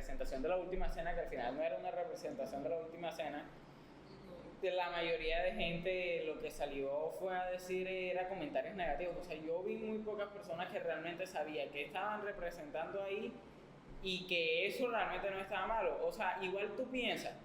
representación de la última cena, que al final no era una representación de la última cena, de la mayoría de gente lo que salió fue a decir era comentarios negativos. O sea, yo vi muy pocas personas que realmente sabían que estaban representando ahí y que eso realmente no estaba malo. O sea, igual tú piensas.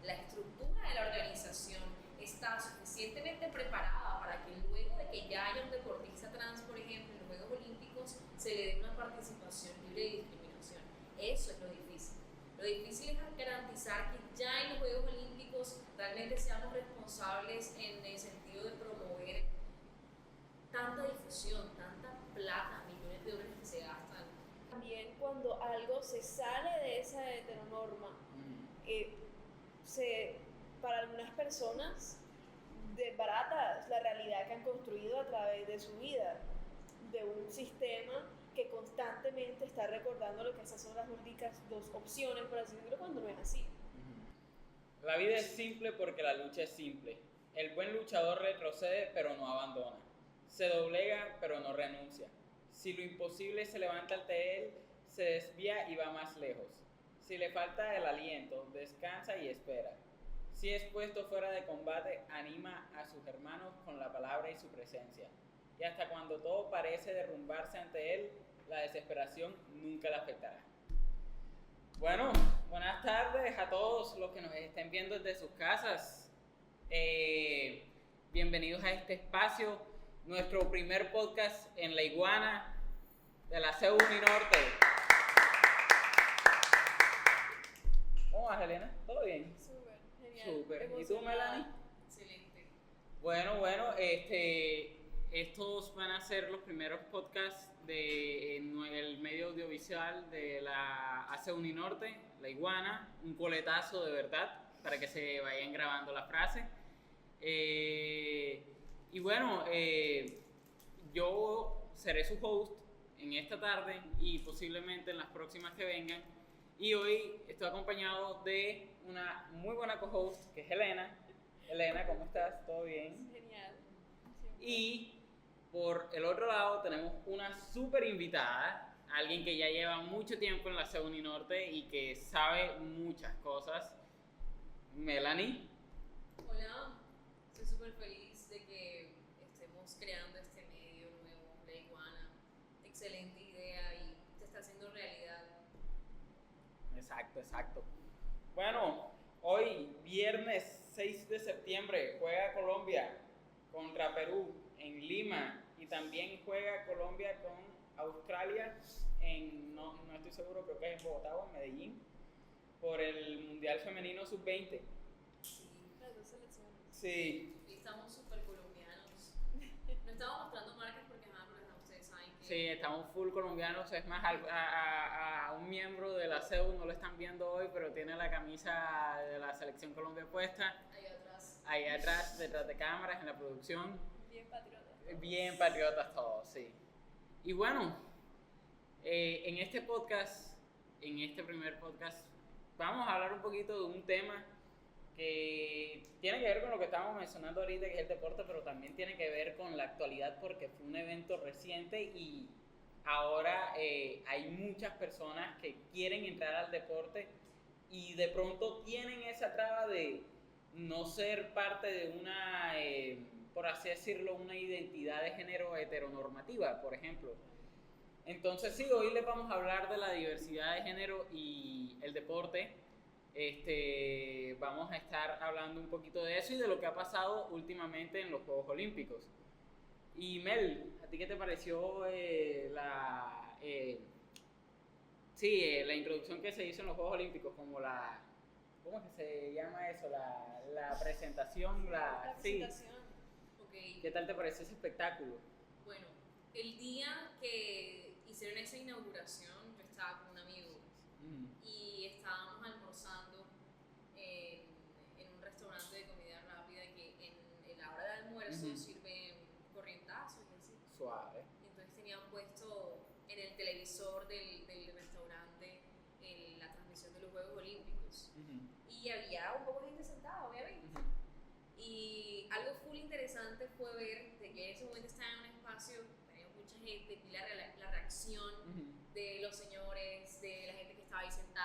La estructura de la organización está suficientemente preparada para que luego de que ya haya un deportista trans, por ejemplo, en los Juegos Olímpicos, se le dé una participación libre de discriminación. Eso es lo difícil. Lo difícil es garantizar que ya en los Juegos Olímpicos realmente seamos responsables en el sentido de promover tanta difusión, tanta plata, millones de dólares que se gastan. También cuando algo se sale de esa heteronorma, para algunas personas desbarata la realidad que han construido a través de su vida, de un sistema que constantemente está recordando lo que esas son las únicas dos opciones, por así decirlo, cuando no es así. La vida es simple porque la lucha es simple. El buen luchador retrocede pero no abandona. Se doblega pero no renuncia. Si lo imposible se levanta ante él, se desvía y va más lejos. Si le falta el aliento, descansa y espera. Si es puesto fuera de combate, anima a sus hermanos con la palabra y su presencia. Y hasta cuando todo parece derrumbarse ante él, la desesperación nunca le afectará. Bueno, buenas tardes a todos los que nos estén viendo desde sus casas. Bienvenidos a este espacio, nuestro primer podcast en La Iguana de la CEU Uninorte. ¿Cómo vas, Elena? ¿Todo bien? Súper, genial. Súper. ¿Y tú, Melanie? Excelente. Bueno, estos van a ser los primeros podcasts del medio audiovisual de la AC Uninorte, La Iguana, un coletazo de verdad, para que se vayan grabando la frase. Yo seré su host en esta tarde y posiblemente en las próximas que vengan. Y hoy estoy acompañado de una muy buena co-host, que es Elena. Elena, ¿cómo estás? ¿Todo bien? Genial. Y por el otro lado tenemos una súper invitada, alguien que ya lleva mucho tiempo en la CEU Uninorte y que sabe muchas cosas, Melanie. Hola, estoy súper feliz de que estemos creando este medio nuevo, La Iguana. Excelente idea y se está haciendo realidad. Exacto. Bueno, hoy, viernes 6 de septiembre, juega Colombia contra Perú en Lima y también juega Colombia con Australia no estoy seguro, creo que es en Bogotá o en Medellín, por el Mundial Femenino Sub-20. Sí, las dos selecciones. Sí. Y estamos súper colombianos. No estamos mostrando marcas porque ustedes saben que... Sí, estamos full colombianos. Es más, a un miembro de la CEU no lo están viendo hoy, pero tiene la camisa de la Selección Colombia puesta. Ahí atrás, detrás de cámaras, en la producción. Bien patriotas. Bien patriotas todos, sí. Y bueno, en este primer podcast, vamos a hablar un poquito de un tema que tiene que ver con lo que estábamos mencionando ahorita, que es el deporte, pero también tiene que ver con la actualidad porque fue un evento reciente y ahora hay muchas personas que quieren entrar al deporte y de pronto tienen esa traba de no ser parte de una, por así decirlo, una identidad de género heteronormativa, por ejemplo. Entonces sí, hoy les vamos a hablar de la diversidad de género y el deporte. Vamos a estar hablando un poquito de eso y de lo que ha pasado últimamente en los Juegos Olímpicos. Y Mel, ¿a ti qué te pareció la introducción que se hizo en los Juegos Olímpicos? Como ¿cómo es que se llama eso? La presentación, La presentación. Sí. Okay. ¿Qué tal te pareció ese espectáculo? Bueno, el día que hicieron esa inauguración, yo estaba con un amigo y estábamos almorzando en un restaurante de comida rápida que en la hora de almuerzo sirven corrientazos y así. Suave. Y entonces tenían puesto en el televisor del restaurante la transmisión de los Juegos Olímpicos. Y había un poco de gente sentada, obviamente. Y algo full interesante fue ver de que en ese momento estaba en un espacio, tenía mucha gente, y la reacción de los señores, de la gente que estaba ahí sentada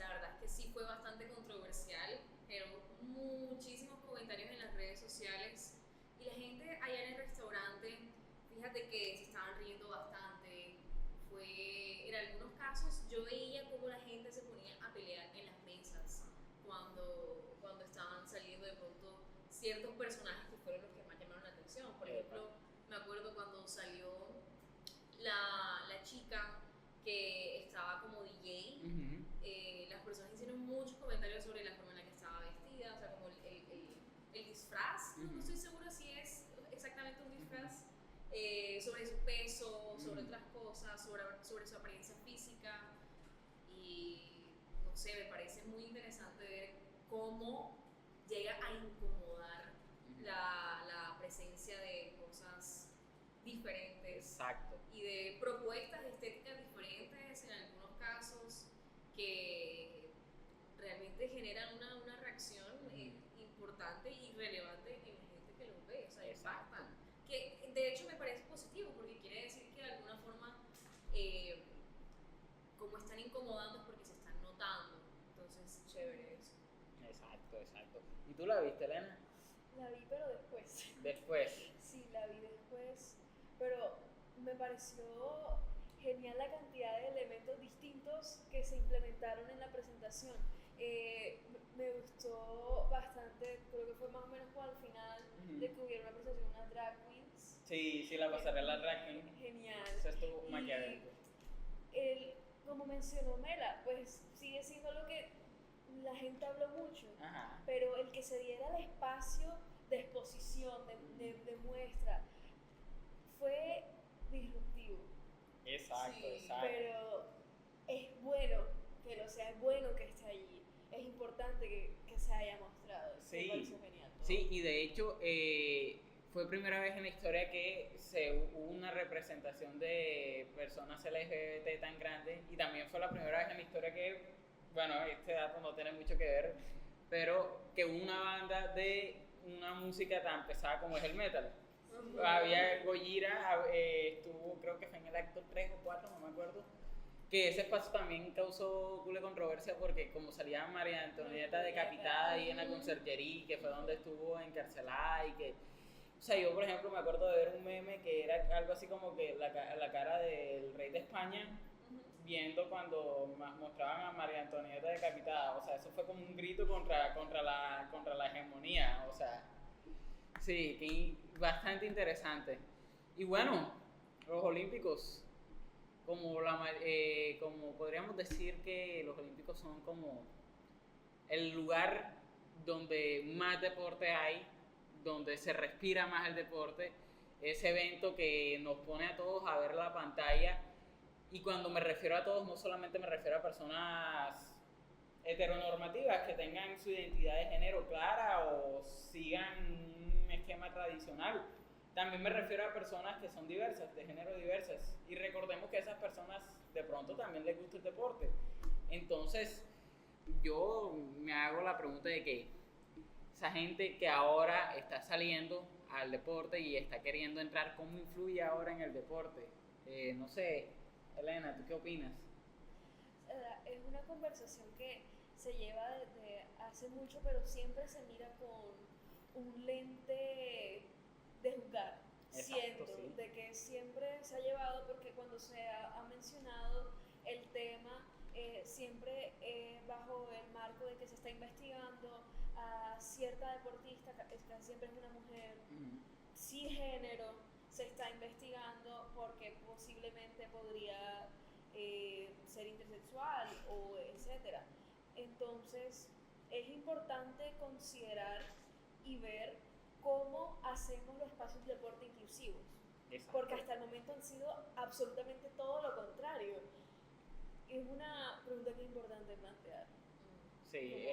la verdad es que sí fue bastante controversial, pero muchísimos comentarios en las redes sociales y la gente allá en el restaurante, fíjate que se estaban riendo bastante. En algunos casos yo veía cómo la gente se ponía a pelear en las mesas cuando estaban saliendo de pronto ciertos personajes que fueron los que más llamaron la atención. Por ejemplo, me acuerdo cuando salió la chica que estaba como DJ, las personas hicieron muchos comentarios sobre la forma en la que estaba vestida, o sea, como el disfraz, no estoy segura si es exactamente un disfraz, sobre su peso, sobre otras cosas, sobre su apariencia física, y no sé, me parece muy interesante ver cómo llega a incomodar la presencia de cosas diferentes. Exacto. Y de propuestas estéticas diferentes en algunos casos que realmente generan una reacción importante y relevante en la gente que los ve, o sea, impactan. Que de hecho me parece positivo porque quiere decir que de alguna forma, como están incomodando es porque se están notando, entonces chévere eso. Exacto. ¿Y tú la viste, Elena? La vi, pero después. Después. Sí, la vi después, pero me pareció genial la cantidad de elementos distintos que se implementaron en la presentación. Me gustó bastante, creo que fue más o menos como al final de que hubiera una presentación de unas drag queens. Sí, la pasarela drag queen. Genial. Eso estuvo maquiavélico. Como mencionó Mela, pues sigue siendo lo que la gente habló mucho, Ajá. pero el que se diera el espacio de exposición, de muestra, fue disruptivo. Exacto. Pero es bueno que lo sea, es bueno que esté allí, es importante que se haya mostrado. Sí. Me pareció genial. Sí, y de hecho fue primera vez en la historia que hubo una representación de personas LGBT tan grande, y también fue la primera vez en la historia que, bueno, este dato no tiene mucho que ver, pero que una banda de una música tan pesada como es el metal. Había Gojira, estuvo, creo que fue en el acto 3 o 4, no me acuerdo, que ese espacio también causó culo de controversia porque como salía María Antonieta decapitada ahí en la Conserjería, que fue donde estuvo encarcelada, y que, o sea, yo por ejemplo me acuerdo de ver un meme que era algo así como que la cara del rey de España viendo cuando mostraban a María Antonieta decapitada. O sea, eso fue como un grito contra la hegemonía, o sea, sí, que bastante interesante. Y bueno, los Olímpicos, como podríamos decir que los Olímpicos son como el lugar donde más deporte hay, donde se respira más el deporte, ese evento que nos pone a todos a ver la pantalla. Y cuando me refiero a todos, no solamente me refiero a personas heteronormativas que tengan su identidad de género clara o sigan un esquema tradicional. También me refiero a personas que son diversas, de género diversas. Y recordemos que a esas personas de pronto también les gusta el deporte. Entonces, yo me hago la pregunta de que esa gente que ahora está saliendo al deporte y está queriendo entrar, ¿cómo influye ahora en el deporte? No sé, Elena, ¿tú qué opinas? Es una conversación que se lleva desde hace mucho, pero siempre se mira con un lente de juzgar. Exacto, Siento, sí. de que siempre se ha llevado, porque cuando se ha mencionado el tema, siempre bajo el marco de que se está investigando a cierta deportista, que casi siempre es una mujer, cisgénero, se está investigando porque posiblemente podría ser intersexual o etcétera. Entonces es importante considerar y ver cómo hacemos los espacios de deporte inclusivos. Exacto. Porque hasta el momento han sido absolutamente todo lo contrario. Es una pregunta que es importante plantear. Sí,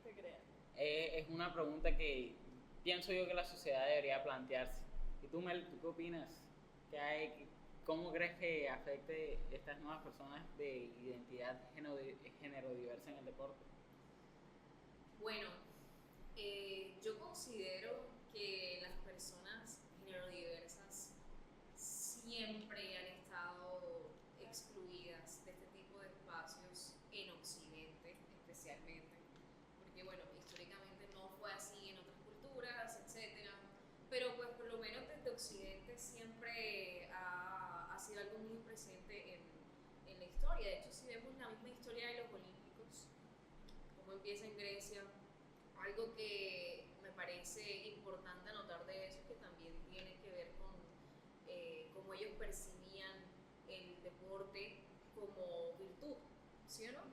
¿Qué crees? Es una pregunta que pienso yo que la sociedad debería plantearse. ¿Y tú, Mel, tú qué opinas? ¿Cómo crees que afecte estas nuevas personas de identidad género diversa en el deporte? Bueno, yo considero que las personas género-diversas siempre han estado excluidas de este tipo de espacios en Occidente especialmente, porque bueno, históricamente no fue así en otras culturas, etcétera, pero pues por lo menos desde Occidente siempre ha sido algo muy presente en la historia. De hecho, si vemos la misma historia de los Olímpicos, cómo empieza en Grecia, algo que me parece importante anotar de eso es que también tiene que ver con cómo ellos percibían el deporte como virtud, ¿sí o no?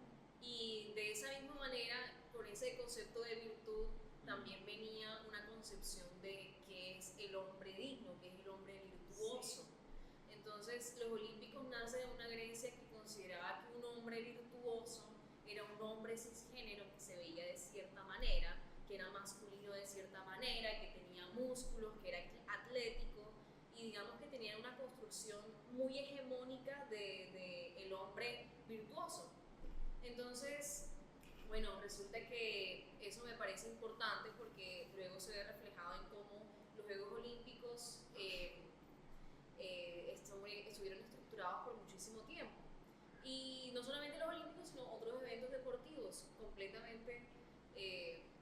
Y de esa misma manera, con ese concepto de virtud, también venía una concepción de qué es el hombre digno, qué es el hombre virtuoso. Sí. Entonces, los Olímpicos nacen de una Grecia que consideraba que un hombre virtuoso era un hombre cisgénero que se veía de cierta manera, que era masculino de cierta manera, que tenía músculos, que era atlético, y digamos que tenía una construcción muy hegemónica de el hombre virtuoso. Entonces, bueno, resulta que eso me parece importante porque luego se ve reflejado en cómo los Juegos Olímpicos estuvieron estructurados por muchísimo tiempo. Y no solamente los Olímpicos, sino otros eventos deportivos completamente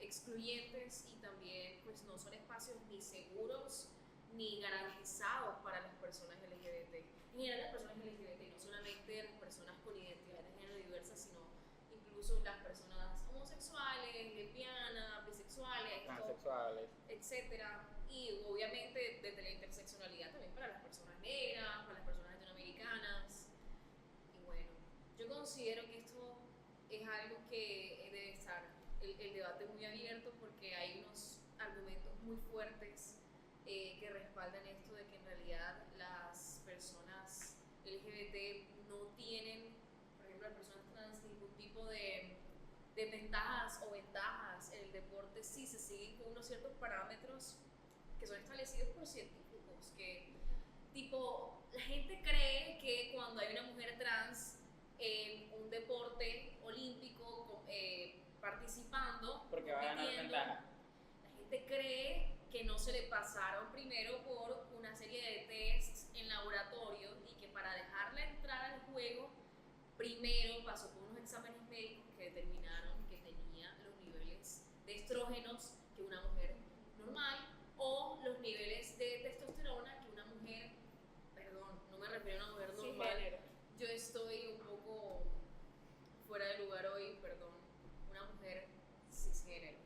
excluyentes, y también pues no son espacios ni seguros ni garantizados para las personas LGBT. En general las personas LGBT, no solamente las personas con identidad de género diversa, sino incluso las personas homosexuales, lesbianas, bisexuales, Transexuales. etcétera. Y obviamente desde la interseccionalidad también para las personas negras, para las personas latinoamericanas. Y bueno, yo considero que esto es algo que debe estar el debate muy abierto, porque hay unos argumentos muy fuertes que respaldan esto de que en realidad las personas LGBT no tienen, por ejemplo las personas trans, ningún tipo de ventajas o ventajas en el deporte si se siguen con unos ciertos parámetros que son establecidos por científicos, que tipo, la gente cree que cuando hay una mujer trans en un deporte olímpico participando, Porque va a ganar ventaja. la gente cree que no se le pasaron primero por una serie de tests en laboratorio, y que para dejarla entrar al juego primero pasó por unos exámenes médicos que determinaron que tenía los niveles de estrógenos que una mujer normal, o los niveles de testosterona que una mujer, perdón, no me refiero a una mujer normal, Cisgénero. yo estoy un poco fuera de lugar hoy, perdón, una mujer cisgénero.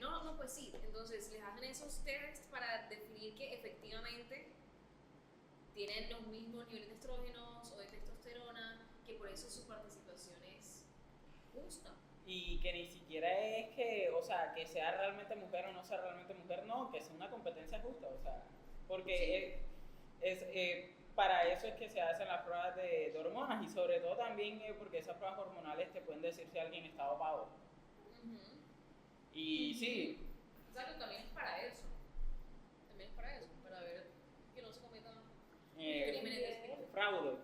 No, pues sí, entonces les hacen esos tests para definir que efectivamente tienen los mismos niveles de estrógenos o de testosterona, que por eso su participación es justa. Y que ni siquiera es que, o sea, que sea realmente mujer o no sea realmente mujer, no, que sea una competencia justa, o sea, porque para eso es que se hacen las pruebas de hormonas, y sobre todo también porque esas pruebas hormonales te pueden decir si alguien está dopado. Y sí. Exacto, también es para eso. También es para eso, para ver que no se cometan crímenes de este tipo. Fraude.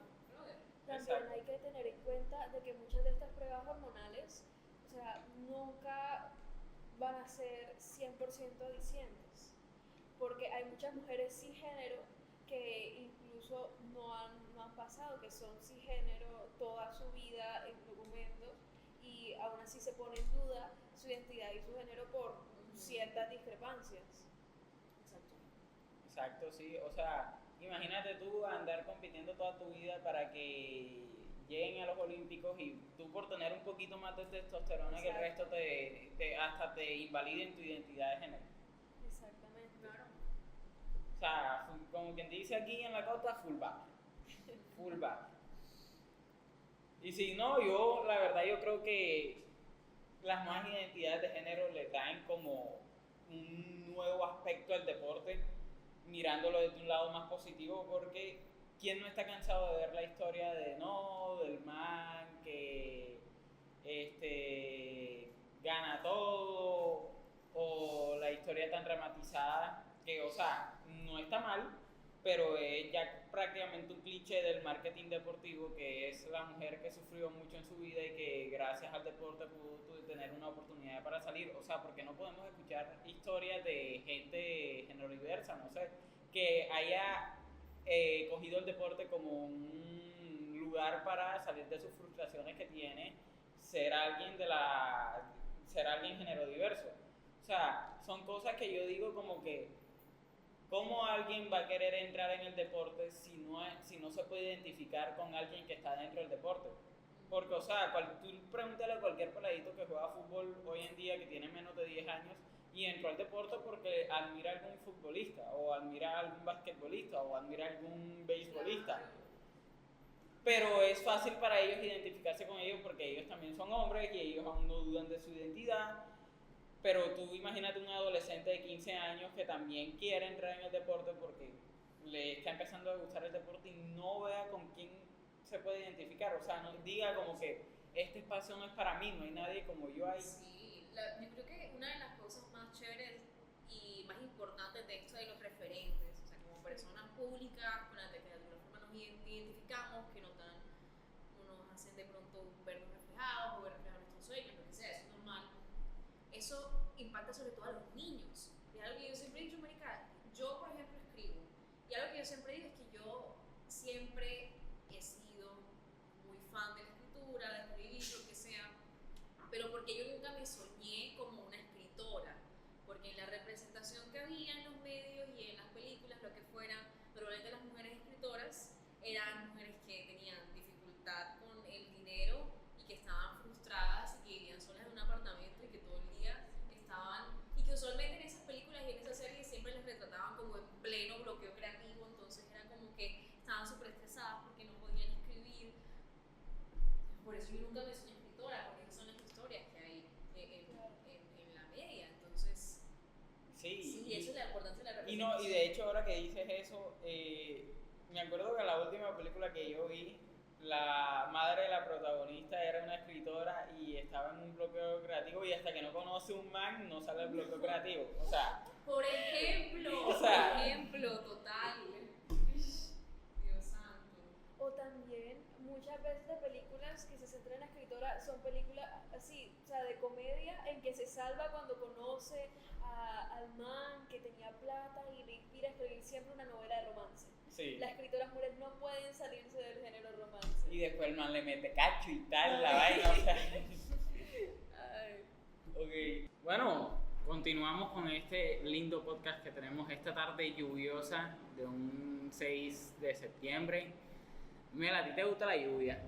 También Exacto. hay que tener en cuenta de que muchas de estas pruebas hormonales, o sea, nunca van a ser 100% dicientes, porque hay muchas mujeres cisgénero que incluso no han pasado, que son cisgénero toda su vida en documentos, y aún así se pone en duda su identidad y su género por ciertas discrepancias. Exacto. Exacto, sí, o sea, imagínate tú andar compitiendo toda tu vida para que lleguen a los Olímpicos y tú por tener un poquito más de testosterona que el resto hasta te invaliden tu identidad de género. Exactamente. Claro. O sea, como quien dice aquí en la costa, full back. Full back. Y si no, la verdad yo creo que las nuevas identidades de género le traen como un nuevo aspecto al deporte, mirándolo desde un lado más positivo, porque ¿quién no está cansado de ver la historia del man que gana todo, o la historia tan dramatizada que, o sea, no está mal, pero es ya prácticamente un cliché del marketing deportivo, que es la mujer que sufrió mucho en su vida y que gracias al deporte pudo tener una oportunidad para salir? O sea, porque no podemos escuchar historias de gente género diversa, no sé, que haya cogido el deporte como un lugar lugar para salir de sus frustraciones que tiene ser alguien género diverso. O sea, son cosas que yo digo como que ¿cómo alguien va a querer entrar en el deporte si no se puede identificar con alguien que está dentro del deporte? Porque, o sea, tú pregúntale a cualquier peladito que juega fútbol hoy en día que tiene menos de 10 años y entró al deporte porque admira a algún futbolista o admira a algún basquetbolista o admira a algún beisbolista. Pero es fácil para ellos identificarse con ellos porque ellos también son hombres y ellos aún no dudan de su identidad. Pero tú imagínate un adolescente de 15 años que también quiere entrar en el deporte porque le está empezando a gustar el deporte y no vea con quién se puede identificar. O sea, no diga como que este espacio no es para mí, no hay nadie como yo ahí. Sí, yo creo que una de las cosas más chéveres y más importantes de esto de los referentes, o sea, como personas públicas con las que de alguna forma nos identificamos, que nos hacen de pronto vernos reflejados o ver reflejados nuestros sueños, lo que sea, eso es normal. Eso impacta sobre todo a los niños. Y algo que yo siempre he dicho, marica, yo por ejemplo escribo, y algo que yo siempre digo es que yo siempre he sido muy fan de la escritura, de escribir, lo que sea, pero porque yo nunca me soñé como una escritora, porque en la representación que había en los medios y en las películas, lo que fuera, probablemente las mujeres escritoras eran mujeres que tenían dificultad con el dinero y que estaban frustradas y que vivían solas en un apartamento y que todo el día estaban, y que usualmente en esas películas y en esas series siempre les retrataban como en pleno bloqueo creativo, entonces era como que estaban súper estresadas porque no podían escribir. Por eso yo nunca me soñé escritora, porque esas son las historias que hay en la media, entonces sí, eso es la importancia de la representación. Y de hecho ahora que dices eso, me acuerdo que la última película que yo vi, la madre de la protagonista era una escritora y estaba en un bloqueo creativo y hasta que no conoce un man no sale el bloqueo creativo. O sea, por ejemplo, total. Dios santo. O también muchas veces de películas que se centran en la escritora son películas así, o sea, de comedia en que se salva cuando conoce al man que tenía plata y le inspira a escribir siempre una novela de romance. sí. Las escritoras mujeres no pueden salirse del género romance. Y después el man le mete cacho y tal, la vaina, o sea. Ay. Ok. Bueno, continuamos con este lindo podcast que tenemos esta tarde lluviosa de un 6 de septiembre. Mira, ¿a ti te gusta la lluvia?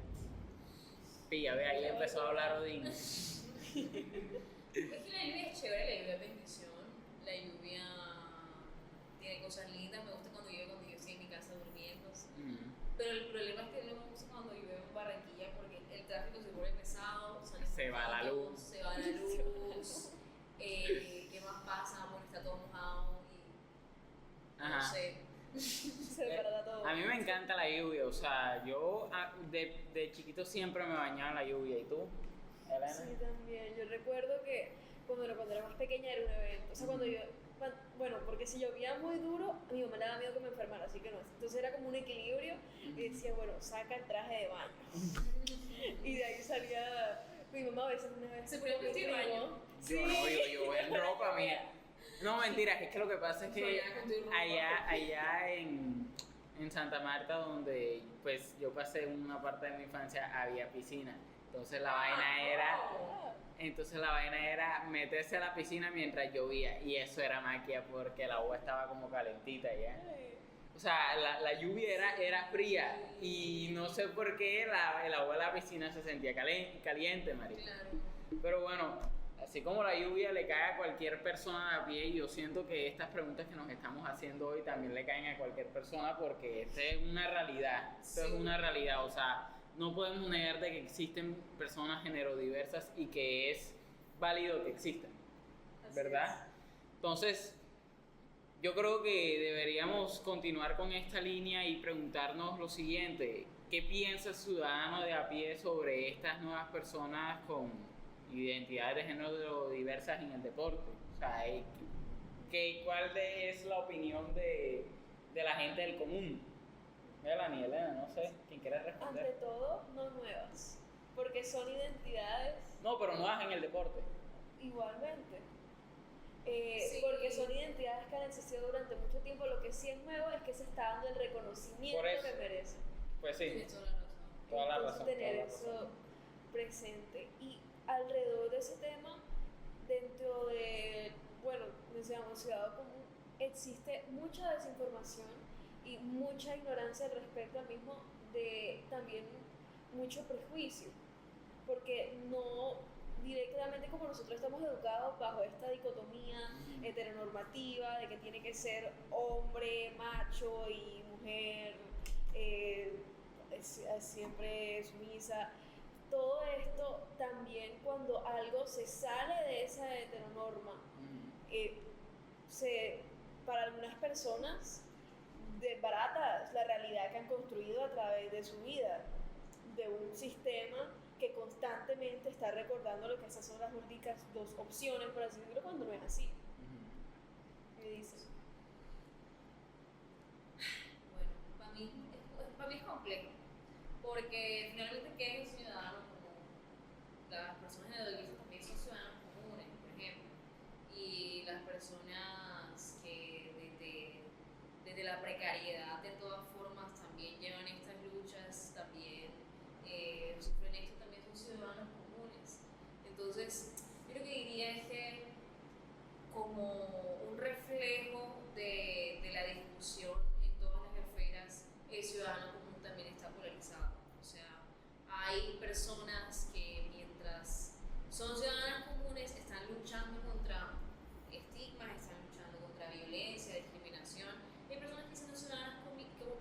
Pilla, ve, ahí empezó a hablar Odín. Es que la lluvia es chévere, la lluvia es bendición, la lluvia tiene cosas lindas, me gusta cuando yo estoy en mi casa durmiendo, pero el problema es que no me gusta cuando llueve en Barranquilla porque el tráfico se vuelve pesado, se va la luz, ¿qué más pasa? Bueno, está todo mojado y no sé. Se verdad todo. A mí me encanta la lluvia, o sea, yo de chiquito siempre me bañaba en la lluvia. ¿Y tú, Elena? Sí, también. Yo recuerdo que cuando era más pequeña era un evento. O sea, bueno, porque si llovía muy duro, a mi mamá le daba miedo que me enfermara, así que no. Entonces era como un equilibrio y decía, bueno, saca el traje de baño. Y de ahí salía mi mamá a veces una vez. ¿Se ponía un vestido de baño? Sí. Yo voy en ropa mía. No, mentira, es que lo que pasa es que allá en Santa Marta, donde pues yo pasé una parte de mi infancia, había piscina. Entonces la vaina era meterse a la piscina mientras llovía y eso era magia porque el agua estaba como calentita ya. O sea, la lluvia era fría y no sé por qué el agua de la piscina se sentía caliente, marica. Claro. Pero bueno, así como la lluvia le cae a cualquier persona de a pie, yo siento que estas preguntas que nos estamos haciendo hoy también le caen a cualquier persona porque esta es una realidad. Esto es una realidad, o sea, no podemos negar de que existen personas género-diversas y que es válido que existan, ¿verdad? Entonces, yo creo que deberíamos continuar con esta línea y preguntarnos lo siguiente: ¿qué piensa el ciudadano de a pie sobre estas nuevas personas con identidades de género diversas en el deporte? O sea, ¿cuál es la opinión de la gente del común? Melanie, Elena, no sé, ¿quién quiere responder? Ante todo, no nuevas, porque son identidades No, pero nuevas en el deporte. igualmente. Sí. Porque son identidades que han existido durante mucho tiempo. Lo que sí es nuevo es que se está dando el reconocimiento Por eso. que merecen. Pues sí. Tienes toda la razón. Toda la entonces razón, tener toda la eso razón. presente. Y alrededor de ese tema, dentro de, bueno, mencionamos ciudadano común, existe mucha desinformación y mucha ignorancia al respecto al mismo, de también mucho prejuicio, porque no directamente, como nosotros estamos educados bajo esta dicotomía heteronormativa de que tiene que ser hombre, macho y mujer, siempre sumisa. Todo esto también, cuando algo se sale de esa heteronorma, eh, para algunas personas desbarata la realidad que han construido a través de su vida, de un sistema que constantemente está recordando lo que esas son las únicas dos opciones, por así decirlo, cuando no es así. ¿Qué dices? Bueno, para mí es complejo, porque finalmente, ¿qué es un ciudadano común? Las personas en el edificio también son ciudadanos comunes, por ejemplo, y las personas que desde la precariedad de todas formas también llevan estas luchas, también sufren esto, también son ciudadanos comunes. Entonces, yo lo que diría es que, como un reflejo de la discusión en todas las esferas, el ciudadano común también está polarizado. O sea, hay personas que, mientras son ciudadanas comunes, están luchando contra estigmas, están luchando contra violencia, discriminación. Hay personas que, siendo ciudadanas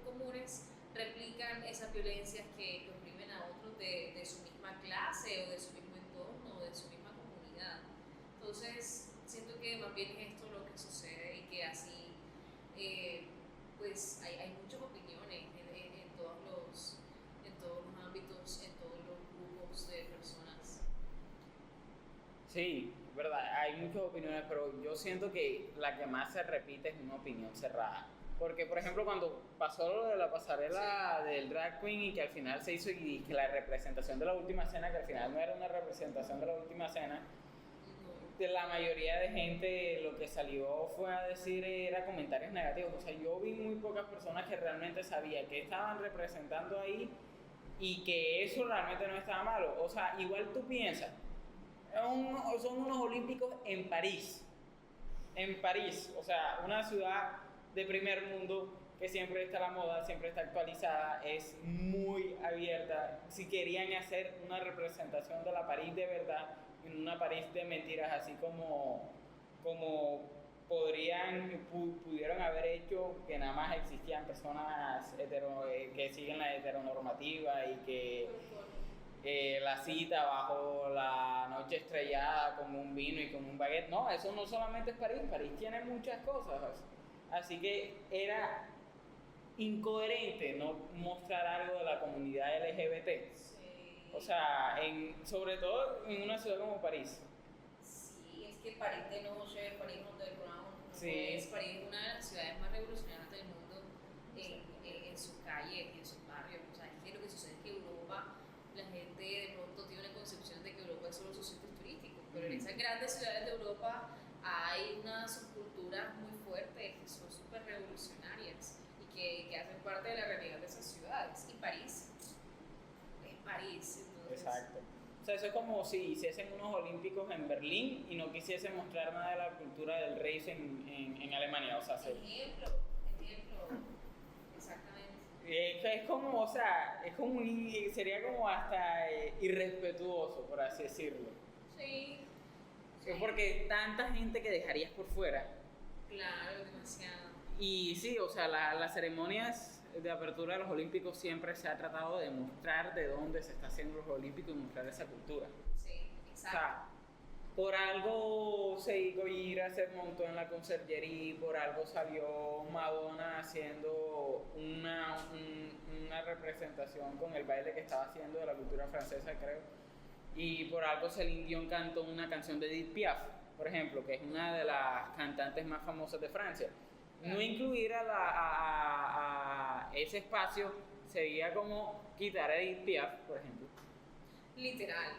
comunes, replican esas violencias que oprimen a otros de su misma clase o de su mismo entorno o de su misma comunidad. Entonces, siento que más bien es esto lo que sucede, y que así pues hay muchas opiniones en todos los ámbitos, en todos los grupos de personas. Sí, verdad, hay muchas opiniones, pero yo siento que la que más se repite es una opinión cerrada. Porque, por ejemplo, cuando pasó lo de la pasarela del drag queen y que al final se hizo, y que la representación de la última cena, que al final no era una representación de la última cena, de la mayoría de gente lo que salió fue a decir, era comentarios negativos. O sea, yo vi muy pocas personas que realmente sabían que estaban representando ahí y que eso realmente no estaba malo. O sea, igual tú piensas, son unos olímpicos en París, o sea, una ciudad de primer mundo que siempre está a la moda, siempre está actualizada, es muy abierta. Si querían hacer una representación de la París de verdad, en una París de mentiras, así como pudieron haber hecho, que nada más existían personas que siguen la heteronormativa y que la cita bajo la noche estrellada con un vino y con un baguette. No, eso no solamente es París, París tiene muchas cosas. Así que era incoherente no mostrar algo de la comunidad LGBT. Sí. O sea, sobre todo en una ciudad como París. Sí, es que París de noche, París underground, Sí. París es una de las ciudades más revolucionarias del mundo en sus calles, en sus barrios. O sea, es que lo que sucede es que Europa, la gente de pronto tiene una concepción de que Europa es solo sus sitios turísticos, pero en esas grandes ciudades de Europa hay unas subculturas muy fuertes que son súper revolucionarias y que hacen parte de la realidad de esas ciudades. Y París es París. Entonces, Exacto. O sea, eso es como si hiciesen unos olímpicos en Berlín y no quisiesen mostrar nada de la cultura del race en Alemania. O sea, ejemplo, exactamente. es como, o sea, sería como hasta irrespetuoso, por así decirlo. Sí. Porque tanta gente que dejarías por fuera. Claro, demasiado. Y sí, o sea, las ceremonias de apertura de los Olímpicos siempre se ha tratado de mostrar de dónde se está haciendo los Olímpicos y mostrar esa cultura. Sí, O exacto. sea, por algo Segoyira se montó en la conserjería, por algo salió Madonna haciendo una representación con el baile que estaba haciendo de la cultura francesa, creo. Y por algo Celine Dion cantó una canción de Edith Piaf, por ejemplo, que es una de las cantantes más famosas de Francia. No incluir a ese espacio sería como quitar a Edith Piaf, por ejemplo. Literal.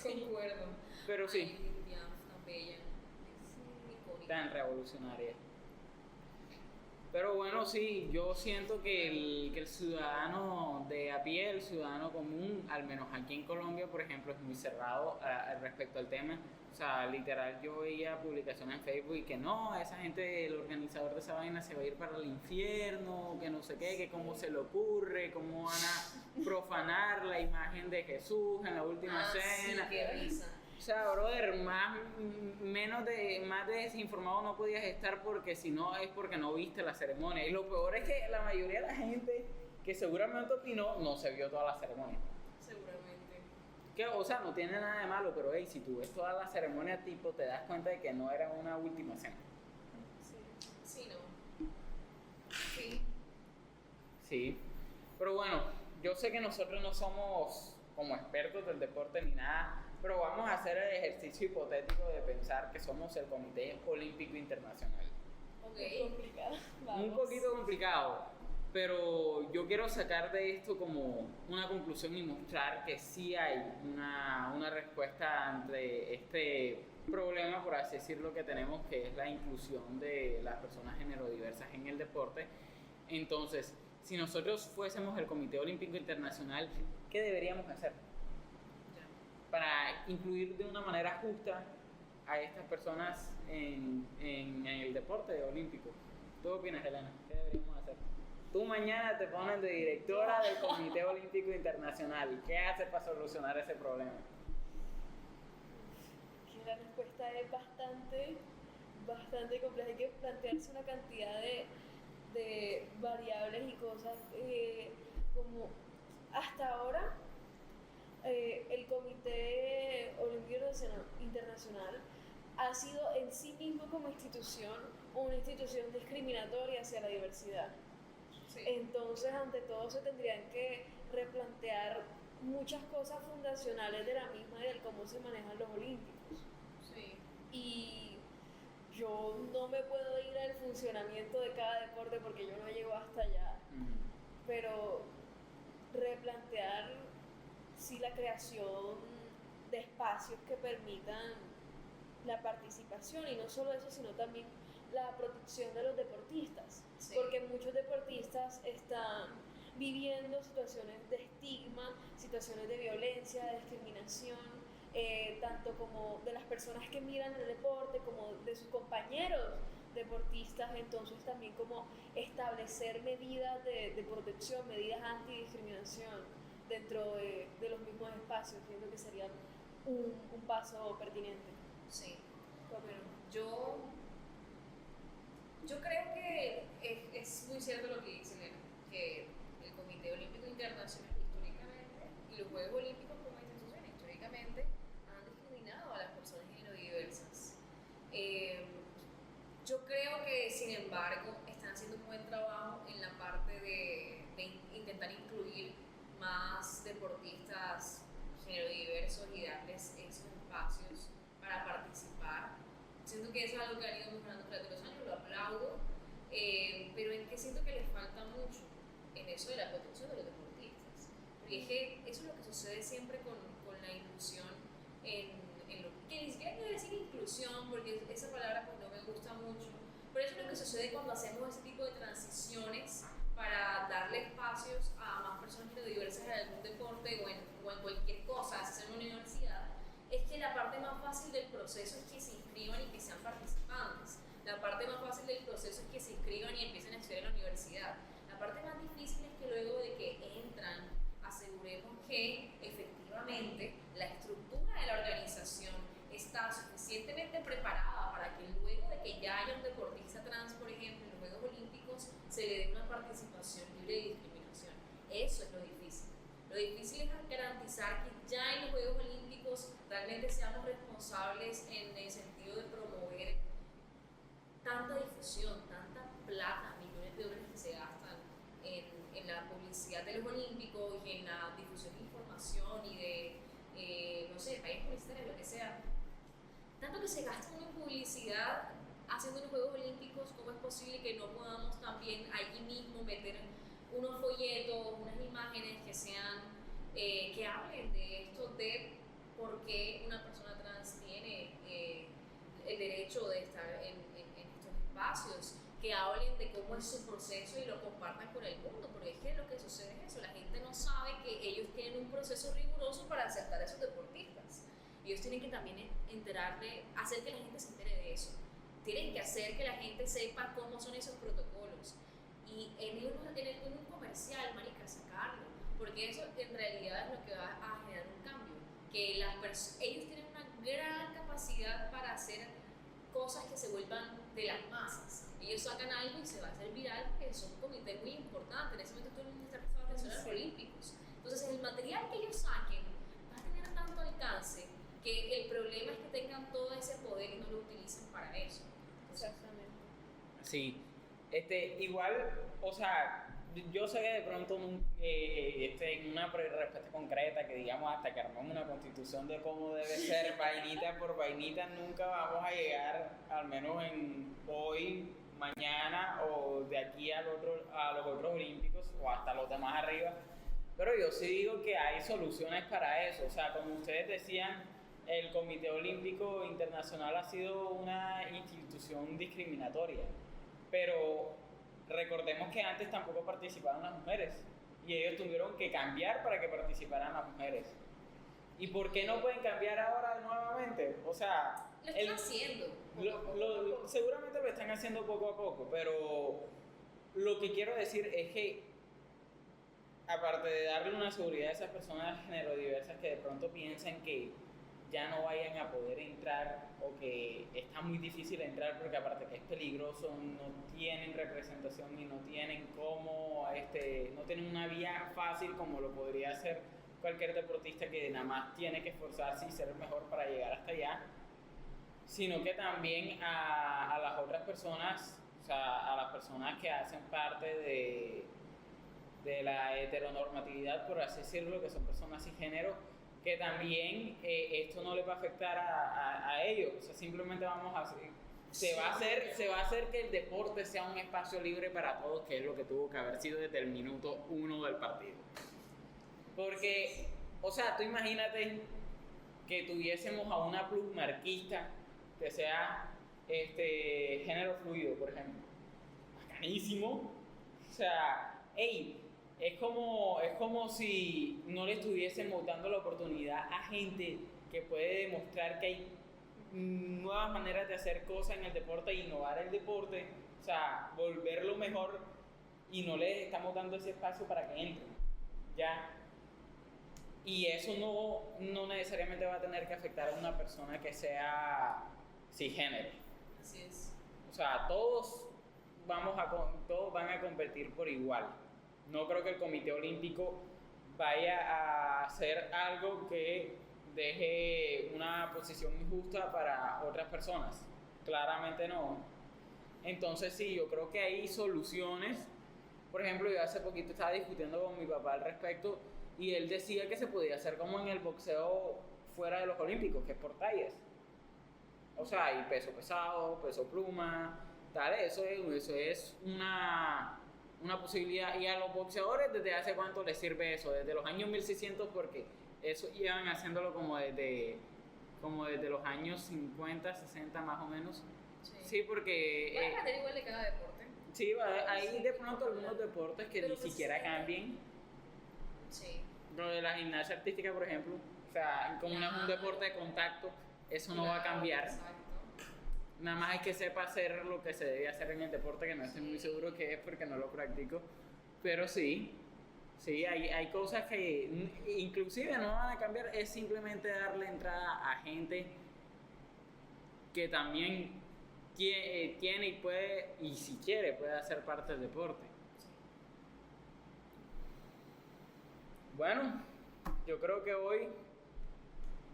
Concuerdo. Pero sí. Ay, Edith Piaf, tan bella. Icónica. Tan revolucionaria. Pero bueno, sí, yo siento que el ciudadano de a pie, el ciudadano común, al menos aquí en Colombia, por ejemplo, es muy cerrado respecto al tema. O sea, literal, yo veía publicaciones en Facebook y que no, esa gente, el organizador de esa vaina se va a ir para el infierno, que no sé qué, que cómo se le ocurre, cómo van a profanar la imagen de Jesús en la última cena. Sí, qué risa. O sea, brother, más desinformado no podías estar, porque si no es porque no viste la ceremonia. Y lo peor es que la mayoría de la gente que seguramente opinó no se vio toda la ceremonia. Seguramente. Que, o sea, no tiene nada de malo, pero hey, si tú ves toda la ceremonia, tipo, te das cuenta de que no era una última cena. Sí, no. Sí. Sí. Pero bueno, yo sé que nosotros no somos como expertos del deporte ni nada, pero vamos a hacer el ejercicio hipotético de pensar que somos el Comité Olímpico Internacional. Ok. Complicado. Vamos. Un poquito complicado, pero yo quiero sacar de esto como una conclusión y mostrar que sí hay una respuesta ante este problema, por así decirlo, que tenemos, que es la inclusión de las personas género-diversas en el deporte. Entonces, si nosotros fuésemos el Comité Olímpico Internacional, ¿qué deberíamos hacer para incluir de una manera justa a estas personas en el deporte olímpico? ¿Tú qué opinas, Elena? ¿Qué deberíamos hacer? Tú mañana te pones de directora del Comité Olímpico Internacional. ¿Qué haces para solucionar ese problema? Que la respuesta es bastante compleja. Hay que plantearse una cantidad de variables y cosas. Como hasta ahora, el Comité Olímpico Internacional ha sido en sí mismo como institución una institución discriminatoria hacia la diversidad. Sí. Entonces, ante todo, se tendrían que replantear muchas cosas fundacionales de la misma y del cómo se manejan los olímpicos. Sí. Y yo no me puedo ir al funcionamiento de cada deporte porque yo no llego hasta allá, pero replantear sí la creación de espacios que permitan la participación, y no solo eso, sino también la protección de los deportistas, Sí. porque muchos deportistas están viviendo situaciones de estigma, situaciones de violencia, de discriminación, tanto como de las personas que miran el deporte como de sus compañeros deportistas. Entonces también como establecer medidas de protección, medidas antidiscriminación dentro de los mismos espacios, entiendo que sería un paso pertinente. Sí. Bueno, yo creo que es muy cierto lo que dice Elena, que el Comité Olímpico Internacional históricamente y los Juegos Olímpicos como institución históricamente han discriminado a las personas género-diversas. Yo creo que, sin embargo, están haciendo un buen trabajo en la parte de intentar incluir más deportistas género-diversos y darles esos espacios para participar. Siento que eso es algo que han ido mejorando durante los años, lo aplaudo, pero en que siento que les falta mucho en eso de la protección de los deportistas. Porque es que eso es lo que sucede siempre con la inclusión en lo que ni siquiera quiero decir inclusión, porque esa palabra pues no me gusta mucho, pero eso es lo que sucede cuando hacemos ese tipo de transiciones para darle espacios a más personas diversas en algún deporte o en cualquier cosa, si es en una universidad. Es que la parte más fácil del proceso es que se inscriban y que sean participantes. La parte más fácil del proceso es que se inscriban y empiecen a estudiar en la universidad. La parte más difícil es que luego de que entran, aseguremos que efectivamente la estructura de la organización está suficientemente preparada para que luego de que ya haya un deportista trans, por ejemplo, en los Juegos Olímpicos, se le dé una participación libre de discriminación. Eso es lo difícil. Lo difícil es garantizar que ya en los Juegos Olímpicos realmente seamos responsables en el sentido de promover tanta difusión, tanta plata, millones de dólares que se gastan en la publicidad de los Olímpicos y en la difusión de información y de, no sé, países publicitarios, lo que sea. Tanto que se gasta en publicidad haciendo los Juegos Olímpicos, ¿cómo es posible que no podamos también allí mismo meter unos folletos, unas imágenes que sean, que hablen de esto, de por qué una persona trans tiene el derecho de estar en estos espacios, que hablen de cómo es su proceso y lo compartan con el mundo? Porque es que lo que sucede es eso, la gente no sabe para aceptar a esos deportistas. Ellos tienen que también hacer que la gente se entere de eso. Tienen que hacer que la gente sepa cómo son esos protocolos. Y en un comercial, marica, sacarlo. Porque eso en realidad es lo que va a generar un cambio. Que ellos tienen una gran capacidad para hacer cosas que se vuelvan de las masas. Ellos sacan algo y se va a hacer viral porque son un comité muy importante. En ese momento todo el mundo está prestando atención a los olímpicos. Entonces el material que ellos saquen va a tener tanto alcance que el problema es que tengan todo ese poder y no lo utilicen para eso. Exactamente. Sí, igual, o sea, yo sé que de pronto en una respuesta concreta que digamos hasta que armemos una constitución de cómo debe ser vainita por vainita, nunca vamos a llegar, al menos en hoy, mañana o de aquí a los otros olímpicos o hasta los demás arriba, pero yo sí digo que hay soluciones para eso. O sea, como ustedes decían, el Comité Olímpico Internacional ha sido una institución discriminatoria, pero recordemos que antes tampoco participaban las mujeres y ellos tuvieron que cambiar para que participaran las mujeres. ¿Y por qué no pueden cambiar ahora nuevamente? O sea, lo están haciendo. Seguramente lo están haciendo poco a poco, pero lo que quiero decir es que aparte de darle una seguridad a esas personas género-diversas que de pronto piensan que ya no vayan a poder entrar o que está muy difícil entrar porque aparte que es peligroso, no tienen representación y no tienen no tienen una vía fácil como lo podría hacer cualquier deportista que nada más tiene que esforzarse y ser el mejor para llegar hasta allá, sino que también a las otras personas, o sea, a las personas que hacen parte de la heteronormatividad, por así decirlo, que son personas sin género, que también esto no les va a afectar a ellos. O sea, simplemente se va a hacer que el deporte sea un espacio libre para todos, que es lo que tuvo que haber sido desde el minuto 1 del partido. Porque, o sea, tú imagínate que tuviésemos a una plusmarquista que sea género fluido, por ejemplo. Bacanísimo. O sea, es como si no le estuviésemos dando la oportunidad a gente que puede demostrar que hay nuevas maneras de hacer cosas en el deporte e innovar el deporte, o sea, volverlo mejor, y no les estamos dando ese espacio para que entren, ¿ya? Y eso no necesariamente va a tener que afectar a una persona que sea cisgénero. Así es. O sea, todos van a competir por igual. No creo que el Comité Olímpico vaya a hacer algo que deje una posición injusta para otras personas. Claramente no. Entonces sí, yo creo que hay soluciones. Por ejemplo, yo hace poquito estaba discutiendo con mi papá al respecto y él decía que se podía hacer como en el boxeo fuera de los olímpicos, que es por tallas. O sea, hay peso pesado, peso pluma, tal, eso es una posibilidad. Y a los boxeadores, ¿desde hace cuánto les sirve eso? Desde los años 1600, porque eso llevan haciéndolo como desde los años 50, 60 más o menos. Sí, porque... Va a depender igual de cada deporte. Sí, hay de pronto algunos deportes que ni siquiera cambien. Sí. Lo de la gimnasia artística, por ejemplo, o sea, como no es un deporte de contacto, eso no va a cambiar. Exacto. Nada más hay que sepa hacer lo que se debe hacer en el deporte, que no estoy muy seguro que es porque no lo practico, pero sí, hay cosas que inclusive no van a cambiar, es simplemente darle entrada a gente que también tiene y puede, y si quiere, puede hacer parte del deporte. Bueno, yo creo que hoy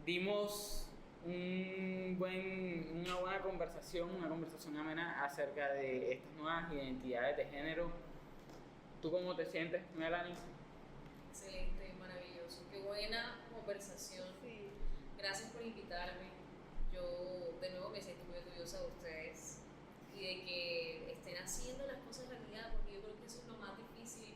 dimos una buena conversación, una conversación amena acerca de estas nuevas identidades de género. ¿Tú cómo te sientes, Melanie? Excelente, maravilloso. Qué buena conversación. Sí. Gracias por invitarme. Yo de nuevo me siento muy orgullosa de ustedes y de que estén haciendo las cosas realidad, porque yo creo que eso es lo más difícil,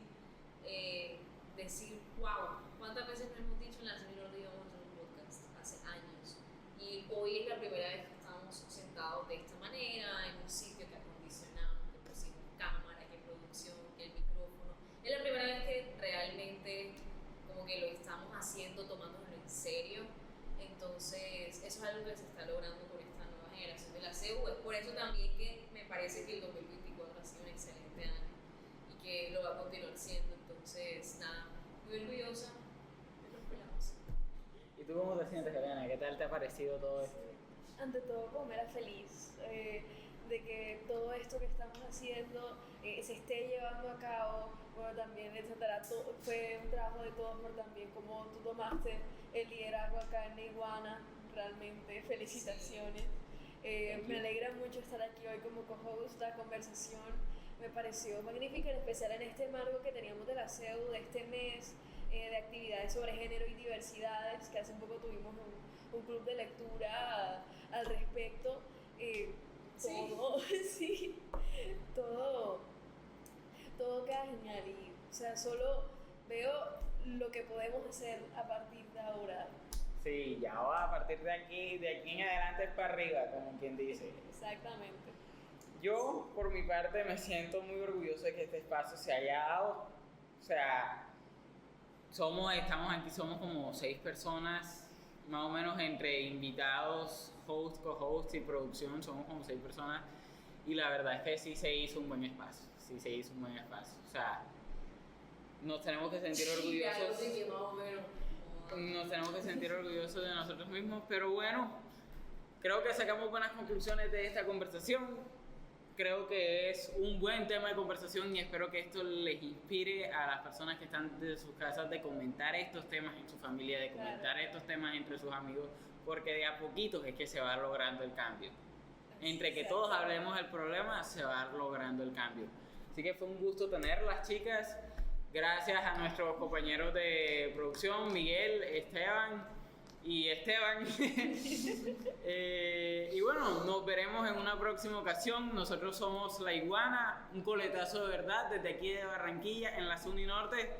decir, wow, ¿cuántas veces nos hemos dicho en la señora de íbamos a hacer un podcast hace años? Y hoy es la primera vez que estamos sentados de esta manera, en un sitio que acondicionamos, que pusimos cámara, que producción, que el micrófono. Es la primera vez que realmente como que lo estamos haciendo, tomándolo en algo que se está logrando por esta nueva generación de la CEU. Es por eso también que me parece que el 2024 ha sido un excelente año y que lo va a continuar siendo. Entonces, nada, muy orgullosa de los pelados. ¿Y tú cómo te sientes, Helena? ¿Qué tal te ha parecido todo esto? Ante todo, como era feliz de que todo esto que estamos haciendo se esté llevando a cabo. Bueno, también etcétera, fue un trabajo de todos, por también como tú tomaste el liderazgo acá en Iguana. Realmente, felicitaciones. Me alegra mucho estar aquí hoy como co-host. La conversación me pareció magnífica, en especial en este marco que teníamos de la CEU, de este mes de actividades sobre género y diversidades, que hace un poco tuvimos un club de lectura al respecto. Todo, sí, todo queda genial y, o sea, solo veo lo que podemos hacer a partir de ahora. Sí, ya va a partir de aquí en adelante es para arriba, como quien dice. Exactamente. Yo, por mi parte, me siento muy orgulloso de que este espacio se haya dado. O sea, estamos aquí, somos como 6 personas, más o menos entre invitados, host, co-host y producción, somos como 6 personas. Y la verdad es que sí se hizo un buen espacio, O sea, nos tenemos que sentir orgullosos. Sí, que más o menos. Nos tenemos que sentir orgullosos de nosotros mismos, pero bueno, creo que sacamos buenas conclusiones de esta conversación. Creo que es un buen tema de conversación y espero que esto les inspire a las personas que están de sus casas de comentar estos temas en su familia, de comentar estos temas entre sus amigos, porque de a poquitos es que se va logrando el cambio. Entre que todos hablemos del problema, se va logrando el cambio. Así que fue un gusto tenerlas, chicas. Gracias a nuestros compañeros de producción, Miguel, Esteban. Y bueno, nos veremos en una próxima ocasión. Nosotros somos La Iguana, un coletazo de verdad desde aquí de Barranquilla, en la Zona Norte.